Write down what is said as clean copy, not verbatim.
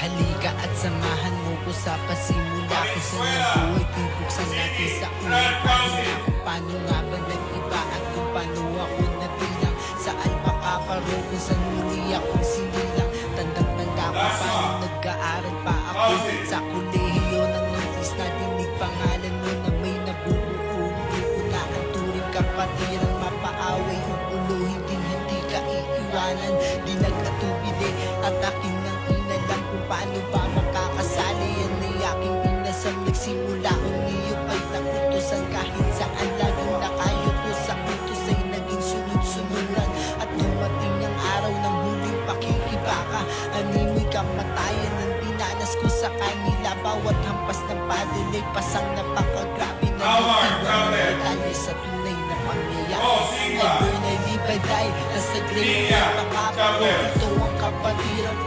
Halika at samahan mo ko sa pasimula ko sa nabuhay. Bubuksan natin sa unang pahina kung paano nga ba nag-iba at kung paano ako nagbilang sa alpakaparo kung saan muli akong sinilang. Tandang-tanda ko paano nag-aaral pa ako sa kolehiyo ng notis na dinig pangalan mo na may nabubuo. Di ko na ang turing kapatirang mapaaway o ulo, hindi ka iiwanan. Di nag-atubili at aking nang inalam kung paano ba makakasali. Yan ay aking inasam, nagsimula umiyop ay nakutusan kahit saan laging nakayuko sa kutos ay naging sunod-sunuran. At dumating ang araw ng huling pakikibaka, animoy kamatayan ang dinanas ko sa kanila. Bawat hampas ng paddle ay pasang napakagrabe na nagtiwan tayo sa tunay na pangyayari. I burn, I live, I die, nasa grave na pakaparo. Ito ang kapatirang